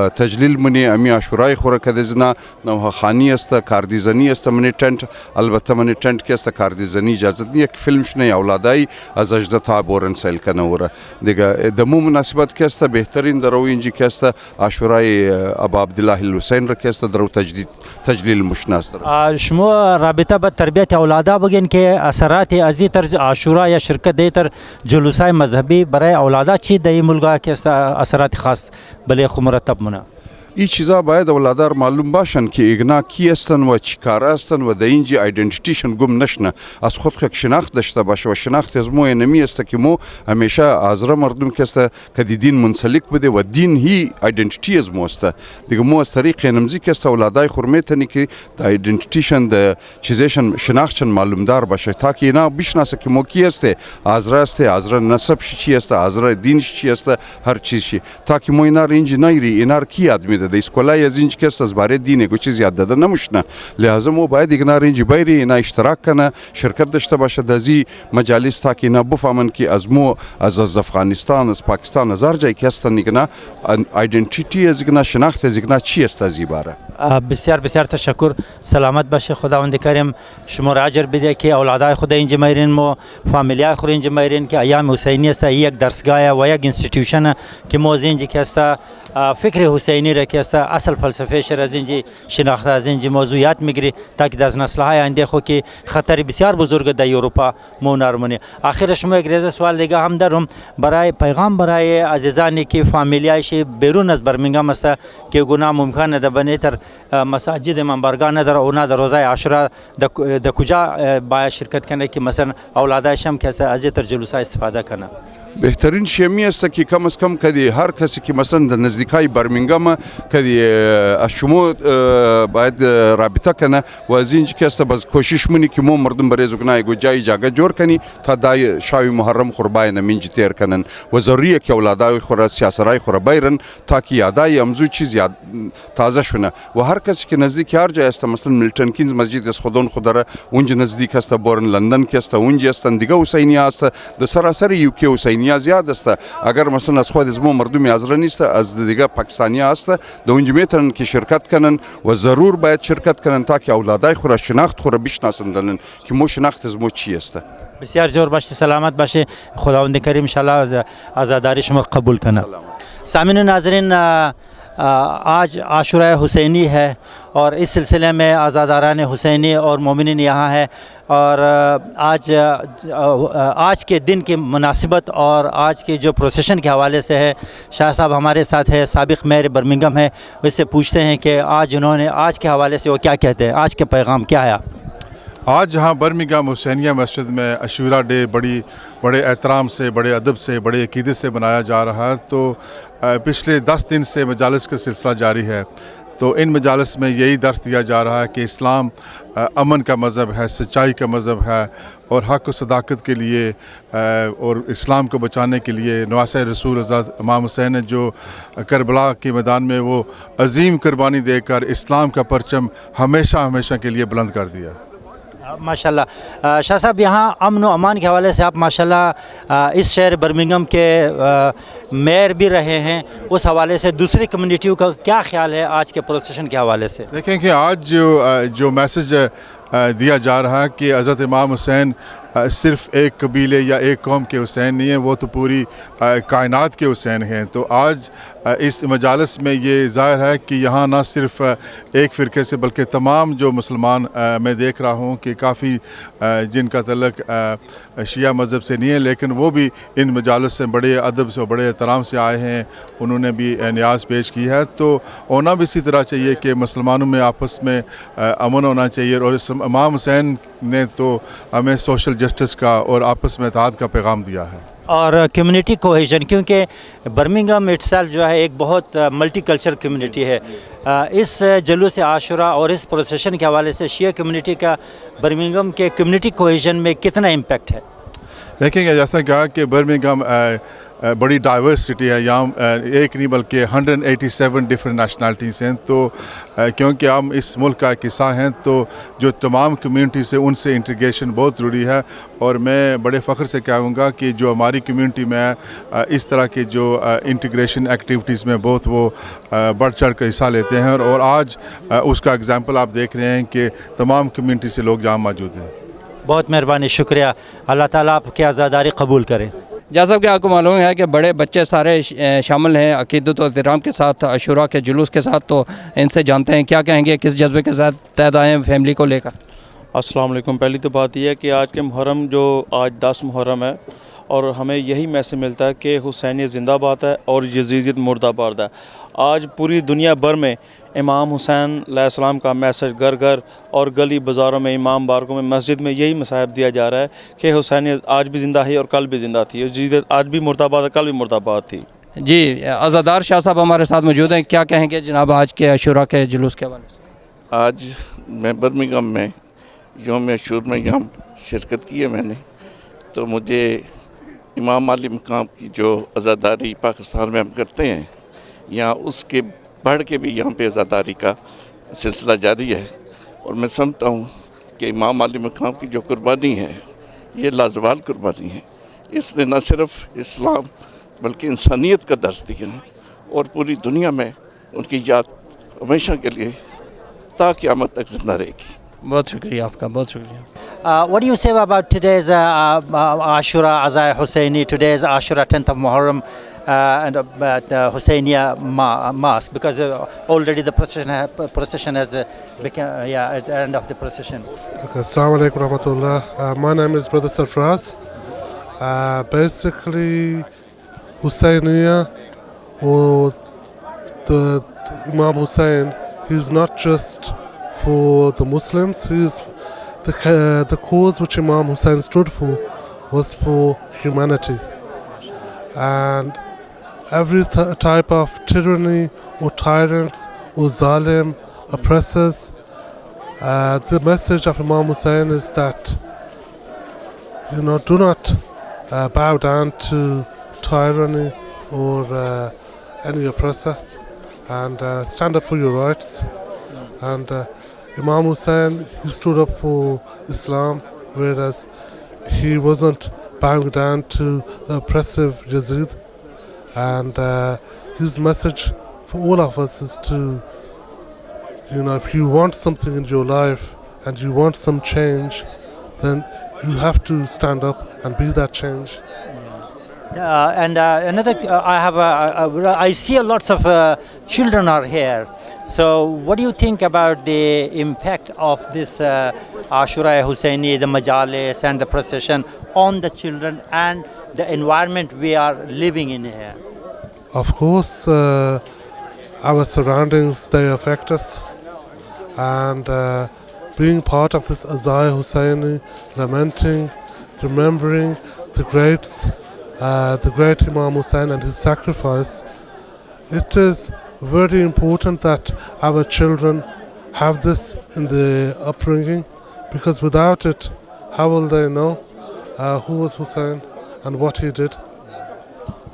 تجلیل منی امی عاشورای خور کده زنا نوها خانی است، کاردیزنی است منی ټنټ. البته منی ټنټ که است کاردیزنی اجازه نه. یک فیلم شنه اولادای از اجدا تابورن سیل کنه وره. د مو مناسبت که است بهترین درو اینجی که است عاشورای ابا عبدالله الحسین را که است درو تجلیل مشناس داره. شما رابطه با تربیت اولادا بگین که اثرات ازی تر عاشورا یا شرکت دیتر جلوسای مذهبی برای اولادا چی در این ملگا که است اثرات خاص بله خو مرتب منه؟ این چیزا باید اولادار معلوم باشن که ایگنا کی هستن و چیکار هستن و در اینجا ایدنتیتیشن گم نشنه. از خود یک شناخت داشته باشه و شناخت از مو نمی است که مو همیشه آزرا مردم که است که دین منسلک بوده و دین هی ایدنتیتی از مو است. دیگه مو از طریق نمزی که است اولادای خورمیتنی که در ایدنتیتیشن در چیزشن شناختشن معلوم دار باشه تا که اینا بشناسه که مو کی است، آزرا است، آزرا نسب چی است، آزرا دینش چی است، هر چیزی تا که مو اینا اینجا نیری اینا کی آدمی د اسکولای از اینج که از باره دینه گوچی زیاد داده نموشنه. لحاظا مو باید ایگنار اینجی بایری اینا اشتراک کنه، شرکت داشته باشه دازی مجالس تا که اینا بفهمن که از مو از افغانستان از پاکستان از هر جایی که هستن ایگنا ایدنتیتی از ایگنا شناخت از ایگنا چی است از این باره. بسیار بسیار تشکر. سلامت باشه. خداوند کریم شما را اجر بده که اولادای خود اینجا میرین ما فامیلیای خود اینجا میرین که ایام حسینی است یک درسگاه و یک اینستیتوشن که ما اینجا که است فکر حسینی را که است اصل فلسفه شر از اینجا شناخته از اینجا موضوعات میگیری تا که از نسل‌های آینده خود که خطر بسیار بزرگ در اروپا مو نرمونه. آخر شما یک ریز سوال دیگه هم دارم برای پیغام برای عزیزانی که فامیلیایش بیرون از برمنگام است که گناه ممکنه در بنیتر مساجد منبرگان نداره اونا در روزای عاشورا در کجا باید شرکت کنه که مثلا اولادایش هم که از این تر جلوس‌ها استفاده کنه؟ بهترین شیمی است که کم از کم کدی هر کسی که مثلا در نزدیکای برمینگام کدی از شما باید رابطه کنه و از اینجا که است باز کوشش منی که مو مردم برای زگنای گو جای جاگه جور کنی تا دای شاوی محرم خوربای نمینج تیر کنن و ضروریه که اولادای خور سیاسرای خور بایرن تا که یادای امزو چیز یاد تازه شونه و هر کسی که نزدیک هر جای است مثلا ملتن کینز مسجد از خودون خودره اونجا نزدیک است بورن لندن که است اونجا است دیگه حسینی است د سراسر یو کی حسینی زیاد است اگر مثلا از خود از مو مردم ازر نیست از دیگه پاکستانی است د اونجا میتونن که شرکت کنن و ضرور باید شرکت کنن تا که اولادای خور شناخت خور بشناسن که مو شناخت از مو چی است. بسیار جور باشه، سلامت باشه، خداوند کریم انشاءاللہ آزاداری شما قبول کنه. سامعین ناظرین، آج عاشورہ حسینی ہے اور اس سلسلے میں عزاداران حسینی اور مومنین یہاں ہے اور آج کے دن کی مناسبت اور آج کے جو پروسیشن کے حوالے سے ہے شاہ صاحب ہمارے ساتھ ہے، سابق میئر برمنگھم ہے، اس سے پوچھتے ہیں کہ آج انہوں نے آج کے حوالے سے وہ کیا کہتے ہیں، آج کے پیغام کیا ہے آپ؟ آج یہاں برمنگھم حسینیہ مسجد میں عاشورہ ڈے بڑے احترام سے، بڑے ادب سے، بڑے عقیدت سے منایا جا رہا ہے. تو پچھلے 10 دن سے مجالس کا سلسلہ جاری ہے. تو ان مجالس میں یہی درس دیا جا رہا ہے کہ اسلام امن کا مذہب ہے، سچائی کا مذہب ہے اور حق و صداقت کے لیے اور اسلام کو بچانے کے لیے نواسۂ رسول حضرت امام حسین نے جو کربلا کے میدان میں وہ عظیم قربانی دے کر اسلام کا پرچم ہمیشہ کے لیے بلند کر دیا. ماشاءاللہ شاہ صاحب، یہاں امن و امان کے حوالے سے آپ ماشاءاللہ اس شہر برمنگھم کے میئر بھی رہے ہیں، اس حوالے سے دوسری کمیونٹیوں کا کیا خیال ہے آج کے پروسیشن کے حوالے سے؟ دیکھیں کہ آج جو میسج دیا جا رہا ہے کہ حضرت امام حسین صرف ایک قبیلے یا ایک قوم کے حسین نہیں ہیں، وہ تو پوری کائنات کے حسین ہیں. تو آج اس مجالس میں یہ ظاہر ہے کہ یہاں نہ صرف ایک فرقے سے بلکہ تمام جو مسلمان میں دیکھ رہا ہوں کہ کافی جن کا تعلق شیعہ مذہب سے نہیں ہے لیکن وہ بھی ان مجالس سے بڑے ادب سے بڑے احترام سے آئے ہیں، انہوں نے بھی نیاز پیش کی ہے. تو ہونا بھی اسی طرح چاہیے کہ مسلمانوں میں آپس میں امن ہونا چاہیے اور امام حسین نے تو ہمیں سوشل جسٹس کا اور آپس میں اتحاد کا پیغام دیا ہے. اور کمیونٹی کوہیژن، کیونکہ برمنگھم اٹ سیلف جو ہے ایک بہت ملٹی کلچر کمیونٹی ہے، اس جلوس عاشورہ اور اس پروسیشن کے حوالے سے شیعہ کمیونٹی کا برمنگھم کے کمیونٹی کوہیژن میں کتنا امپیکٹ ہے؟ دیکھیں گے جیسا کہا کہ برمنگھم بڑی ڈائیورس سٹی ہے، یہاں ایک نہیں بلکہ 187 ڈفرینٹ نیشنلٹیز ہیں. تو کیونکہ ہم اس ملک کا ایک حصہ ہیں تو جو تمام کمیونٹیز ہیں ان سے انٹیگریشن بہت ضروری ہے. اور میں بڑے فخر سے کہوں گا کہ جو ہماری کمیونٹی میں ہے اس طرح کے جو انٹیگریشن ایکٹیویٹیز میں بہت وہ بڑھ چڑھ کر حصہ لیتے ہیں اور آج اس کا اگزامپل آپ دیکھ رہے ہیں کہ تمام کمیونٹی سے لوگ یہاں موجود ہیں. بہت مہربانی، شکریہ. اللہ تعالیٰ آپ کی آزاداری قبول کرے. جیسا کہ آپ کو معلوم ہے کہ بڑے بچے سارے شامل ہیں عقیدت و احترام کے ساتھ عاشورہ کے جلوس کے ساتھ. تو ان سے جانتے ہیں کیا کہیں گے، کس جذبے کے ساتھ تحت آئے ہیں فیملی کو لے کر. السلام علیکم. پہلی تو بات یہ ہے کہ آج کے محرم جو آج 10 محرم ہے اور ہمیں یہی میسج ملتا ہے کہ حسینیت زندہ باد ہے اور یزیدیت مرد آباد ہے. آج پوری دنیا بھر میں امام حسین علیہ السلام کا میسج گھر گھر اور گلی بازاروں میں، امام بارکوں میں، مسجد میں یہی مسائب دیا جا رہا ہے کہ حسینیت آج بھی زندہ ہے اور کل بھی زندہ تھی، یزیدیت آج بھی مرد آباد ہے، کل بھی مرد آباد تھی. جی عزادار شاہ صاحب ہمارے ساتھ موجود ہیں، کیا کہیں گے جناب آج کے عاشورہ کے جلوس کے حوالے سے؟ آج میں برمنگھم میں یوم عاشور میں یہاں شرکت کی ہے میں نے، تو مجھے امام علی مقام کی جو عزاداری پاکستان میں ہم کرتے ہیں یہاں اس کے بڑھ کے بھی یہاں پہ عزاداری کا سلسلہ جاری ہے. اور میں سمجھتا ہوں کہ امام علی مقام کی جو قربانی ہے یہ لازوال قربانی ہے. اس نے نہ صرف اسلام بلکہ انسانیت کا درس دیا ہے اور پوری دنیا میں ان کی یاد ہمیشہ کے لیے تا قیامت تک زندہ رہے گی. بہت شکریہ آپ کا، بہت شکریہ. What do you say about today's Ashura Azai Husseini, today's Ashura 10th of Muharram and Husainiya Mosque? Because already the procession has become, at the end of the procession. Okay, Assalamu alaikum rahmatullah. My name is Brother Sarfraz. Basically, Husainiya or the Imam Hussein, he's not just for the Muslims, he's the cause which Imam Hussein stood for was for humanity. and every type of tyranny or tyrants or zalim oppressors. The message of Imam Hussein is that, do not bow down to tyranny or any oppressor, and stand up for your rights. And Imam Hussein, he stood up for Islam, whereas he wasn't bowing down to the oppressive Yazid. And his message for all of us is to, if you want something in your life and you want some change, then you have to stand up and be that change. I see lots of children are here. So what do you think about the impact of this Ashura Hussaini, the majalis and the procession on the children and the environment we are living in here? Of course, our surroundings, they affect us. And being part of this Azai Hussaini, lamenting, remembering the greats, the great Imam Hussain and his sacrifice, it is very important that our children have this in their upbringing, because without it, how will they know who was Hussain and what he did?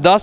10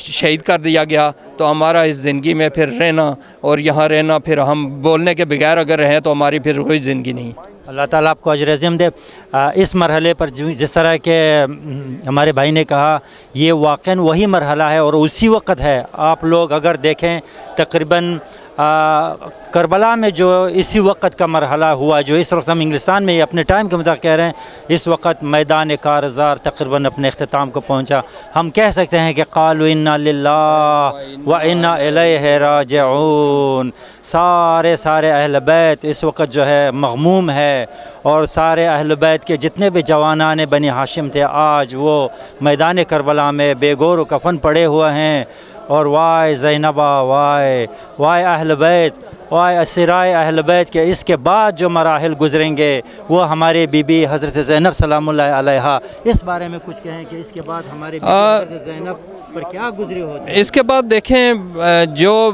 شہید کر دیا گیا تو ہمارا اس زندگی میں پھر رہنا اور یہاں رہنا، پھر ہم بولنے کے بغیر اگر رہیں تو ہماری پھر کوئی زندگی نہیں۔ اللہ تعالیٰ آپ کو اجر عظیم دے۔ اس مرحلے پر جس طرح کہ ہمارے بھائی نے کہا، یہ واقعاً وہی مرحلہ ہے اور اسی وقت ہے۔ آپ لوگ اگر دیکھیں تقریباً کربلا میں جو اسی وقت کا مرحلہ ہوا، جو اس وقت ہم انگلستان میں اپنے ٹائم کے مطابق کہہ رہے ہیں، اس وقت میدان کارزار تقریباً اپنے اختتام کو پہنچا۔ ہم کہہ سکتے ہیں کہ قالوا انا للہ و انا الیہ راجعون۔ سارے اہل بیت اس وقت جو ہے مغموم ہے، اور سارے اہل بیت کے جتنے بھی جوانان بنی ہاشم تھے آج وہ میدان کربلا میں بے گور و کفن پڑے ہوئے ہیں۔ اور وائے زینبہ، وائے اہل بیت، وائے اسرائے اہل بیت کے اس کے بعد جو مراحل گزریں گے وہ ہمارے بی بی حضرت زینب سلام اللہ علیہا۔ اس بارے میں کچھ کہیں کہ اس کے بعد ہمارے بی بی حضرت زینب پر کیا گزری ہوتی ہے؟ اس کے بعد دیکھیں جو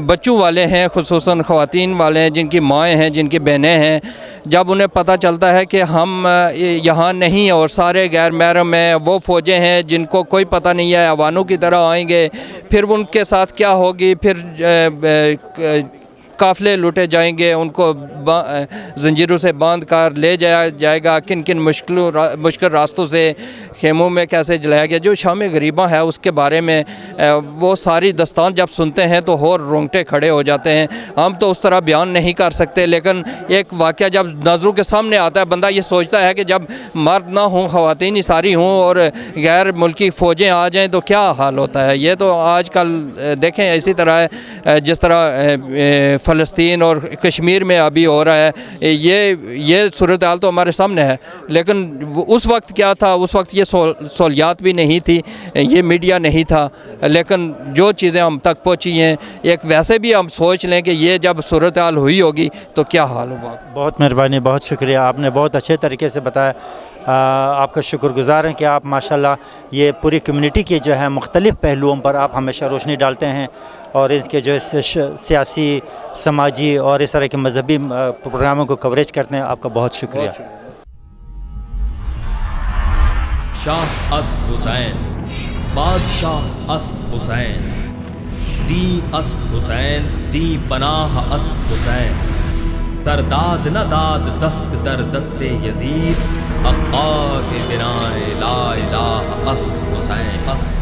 بچوں والے ہیں، خصوصاً خواتین والے ہیں، جن کی مائیں ہیں، جن کی بہنیں ہیں، جب انہیں پتہ چلتا ہے کہ ہم یہاں نہیں اور سارے غیر محرم ہیں، وہ فوجیں ہیں جن کو کوئی پتہ نہیں ہے، اوانوں کی طرح آئیں گے، پھر ان کے ساتھ کیا ہوگی، پھر قافلے لوٹے جائیں گے، ان کو زنجیروں سے باندھ کر لے جایا جائے گا، کن کن مشکل راستوں سے خیموں میں کیسے جلایا گیا۔ جو شام غریبہ ہے اس کے بارے میں وہ ساری داستان جب سنتے ہیں تو اور رونگٹے کھڑے ہو جاتے ہیں۔ ہم تو اس طرح بیان نہیں کر سکتے، لیکن ایک واقعہ جب نظروں کے سامنے آتا ہے، بندہ یہ سوچتا ہے کہ جب مرد نہ ہوں، خواتین ہی ساری ہوں اور غیر ملکی فوجیں آ جائیں تو کیا حال ہوتا ہے۔ یہ تو آج کل دیکھیں اسی طرح ہے جس طرح فلسطین اور کشمیر میں ابھی ہو رہا ہے، یہ صورتحال تو ہمارے سامنے ہے، لیکن اس وقت کیا تھا، اس وقت یہ سہولیات بھی نہیں تھی، یہ میڈیا نہیں تھا، لیکن جو چیزیں ہم تک پہنچی ہیں، ایک ویسے بھی ہم سوچ لیں کہ یہ جب صورتحال ہوئی ہوگی تو کیا حال ہوگا۔ بہت مہربانی، بہت شکریہ، آپ نے بہت اچھے طریقے سے بتایا۔ آپ کا شکر گزار ہیں کہ آپ ماشاءاللہ یہ پوری کمیونٹی کے جو ہے مختلف پہلوؤں پر آپ ہمیشہ روشنی ڈالتے ہیں، اور اس کے جو سیاسی، سماجی اور اس طرح کے مذہبی پروگراموں کو کوریج کرتے ہیں۔ آپ کا بہت شکریہ۔ شاہ اسد حسین، بادشاہ اسد حسین، دی اسد حسین، دی پناہ اسد حسین، ترداد نہ داد دست در دست یزید، حقا کے بنائے لا الہ اسد حسین۔